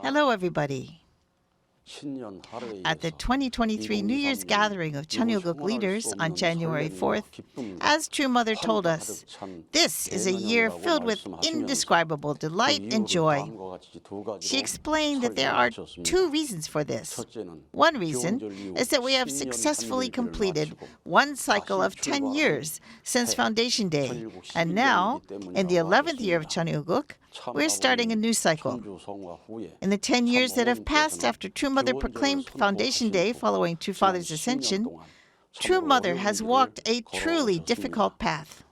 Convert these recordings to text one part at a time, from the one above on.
Hello, everybody. At the 2023 New Year's gathering of Cheonbok leaders on January 4th, as True Mother told us, this is a year filled with indescribable delight and joy. She explained that there are two reasons for this. One reason is that we have successfully completed one cycle of 10 years since Foundation Day, and now, in the 11th year of Cheonbok, we're starting a new cycle. In the 10 years that have passed after True Mother proclaimed Foundation Day following True Father's ascension, True Mother has walked a truly difficult path.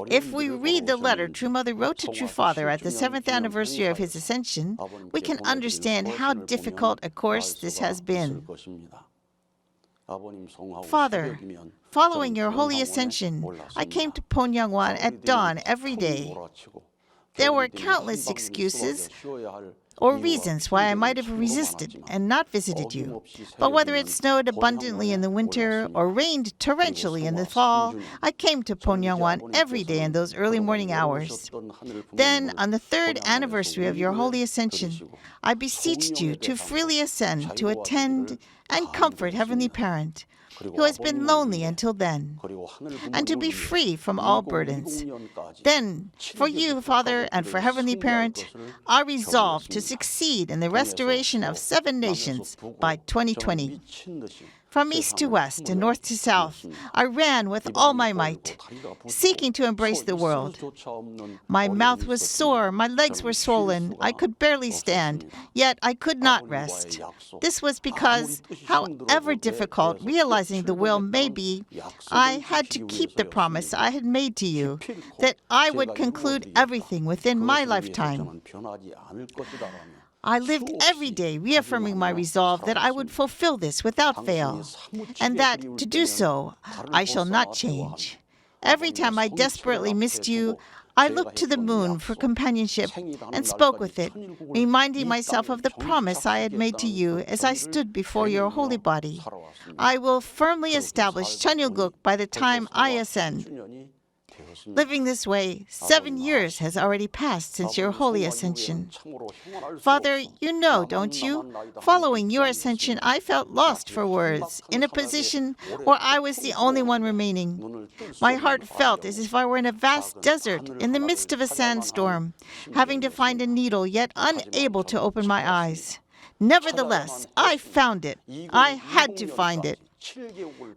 If we read the letter True Mother wrote to True Father at the 7th anniversary of his ascension, we can understand how difficult a course this has been. Father, following your holy ascension, I came to Ponyangwan at dawn every day. There were countless excuses or reasons why I might have resisted and not visited you. But whether it snowed abundantly in the winter or rained torrentially in the fall, I came to Ponyangwan every day in those early morning hours. Then, on the 3rd anniversary of your holy ascension, I beseeched you to freely ascend to attend and comfort Heavenly Parent, who has been lonely until then, and to be free from all burdens. Then, for you, Father, and for Heavenly Parent, I resolve to succeed in the restoration of 7 nations by 2020. From east to west and north to south, I ran with all my might, seeking to embrace the world. My mouth was sore, my legs were swollen, I could barely stand, yet I could not rest. This was because, however difficult realizing the will may be, I had to keep the promise I had made to you, that I would conclude everything within my lifetime. I lived every day reaffirming my resolve that I would fulfill this without fail, and that, to do so, I shall not change. Every time I desperately missed you, I looked to the moon for companionship and spoke with it, reminding myself of the promise I had made to you as I stood before your holy body. I will firmly establish Cheonbok by the time I ascend. Living this way, 7 years has already passed since your holy ascension. Father, you know, don't you? Following your ascension, I felt lost for words, in a position where I was the only one remaining. My heart felt as if I were in a vast desert in the midst of a sandstorm, having to find a needle, yet unable to open my eyes. Nevertheless, I found it. I had to find it.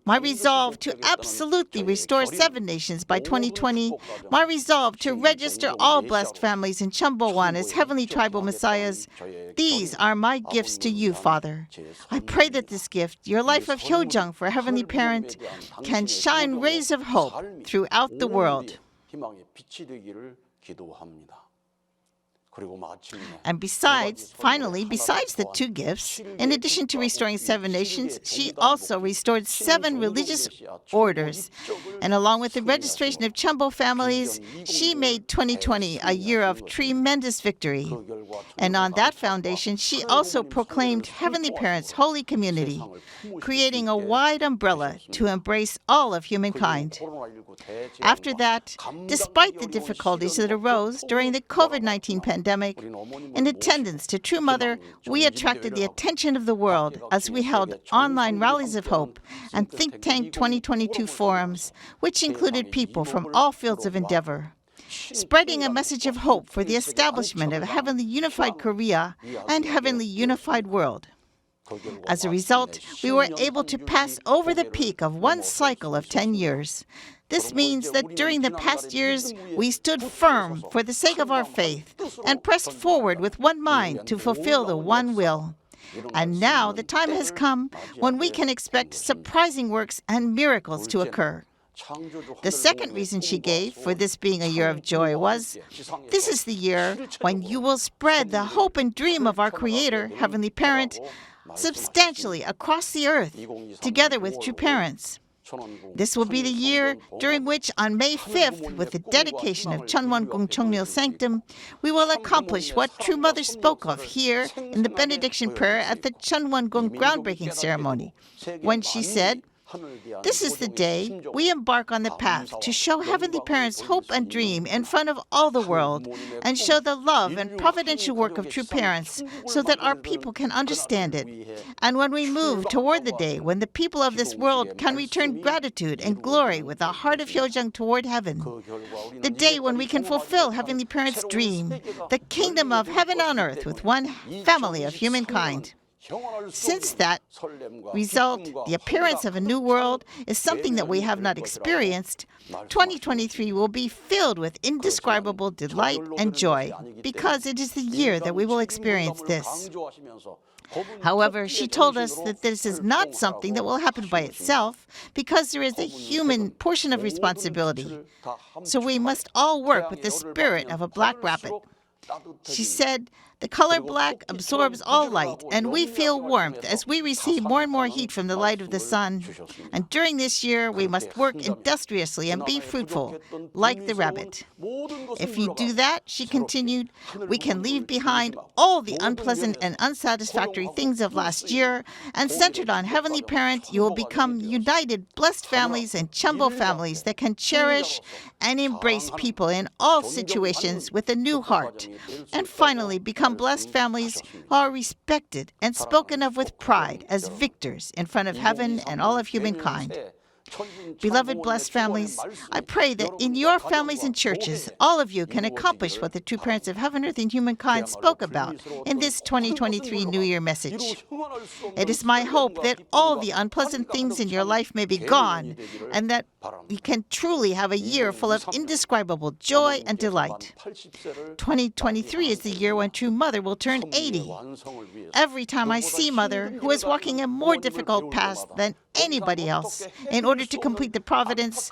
My resolve to absolutely restore 7 nations by 2020, my resolve to register all blessed families in CheonBo as heavenly tribal messiahs, these are my gifts to you, Father. I pray that this gift, your life of Hyojeong for Heavenly Parent, can shine rays of hope throughout the world. And besides the 2 gifts, in addition to restoring 7 nations, she also restored 7 religious orders. And along with the registration of CheonBo families, she made 2020 a year of tremendous victory. And on that foundation, she also proclaimed Heavenly Parent's holy community, creating a wide umbrella to embrace all of humankind. After that, despite the difficulties that arose during the COVID-19 pandemic, in attendance to True Mother, we attracted the attention of the world as we held online rallies of hope and Think Tank 2022 forums, which included people from all fields of endeavor, spreading a message of hope for the establishment of a heavenly unified Korea and heavenly unified world. As a result, we were able to pass over the peak of one cycle of 10 years. This means that during the past years, we stood firm for the sake of our faith and pressed forward with one mind to fulfill the one will. And now the time has come when we can expect surprising works and miracles to occur. The second reason she gave for this being a year of joy was, this is the year when you will spread the hope and dream of our Creator, Heavenly Parent, substantially across the earth, together with true parents. This will be the year during which, on May 5th, with the dedication of Cheonwon-gong Cheongmil Sanctum, we will accomplish what True Mother spoke of here in the benediction prayer at the Cheonwon-gong groundbreaking ceremony, when she said, This is the day we embark on the path to show Heavenly Parents' hope and dream in front of all the world and show the love and providential work of true parents so that our people can understand it. And when we move toward the day when the people of this world can return gratitude and glory with a heart of Hyojeong toward heaven, the day when we can fulfill Heavenly Parents' dream, the kingdom of heaven on earth with one family of humankind. Since that result, the appearance of a new world, is something that we have not experienced, 2023 will be filled with indescribable delight and joy because it is the year that we will experience this. However, she told us that this is not something that will happen by itself because there is a human portion of responsibility. So we must all work with the spirit of a black rabbit. She said, the color black absorbs all light, and we feel warmth as we receive more and more heat from the light of the sun. And during this year, we must work industriously and be fruitful, like the rabbit. If you do that, she continued, we can leave behind all the unpleasant and unsatisfactory things of last year, and centered on Heavenly Parent, you will become united, blessed families and CheonBo families that can cherish and embrace people in all situations with a new heart. And finally, become blessed families who are respected and spoken of with pride as victors in front of heaven and all of humankind. Beloved blessed families, I pray that in your families and churches, all of you can accomplish what the true parents of heaven, earth, and humankind spoke about in this 2023 New Year message. It is my hope that all the unpleasant things in your life may be gone, and that we can truly have a year full of indescribable joy and delight. 2023 is the year when True Mother will turn 80. Every time I see Mother, who is walking a more difficult path than anybody else, in order to complete the providence,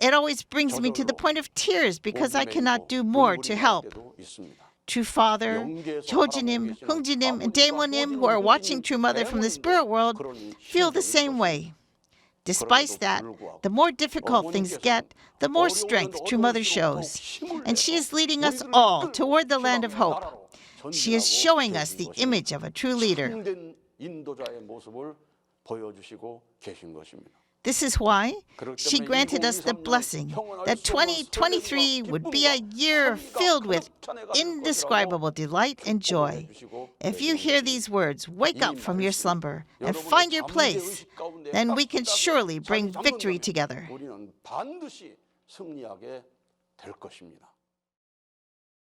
it always brings me to the point of tears because I cannot do more to help. True Father, Hyoje님, Hungji님, and Daemonim, who are watching True Mother from the spirit world, feel the same way. Despite that, the more difficult things get, the more strength True Mother shows. And she is leading us all toward the land of hope. She is showing us the image of a true leader. This is why she granted us the blessing that 2023 would be a year filled with indescribable delight and joy. If you hear these words, wake up from your slumber and find your place, then we can surely bring victory together.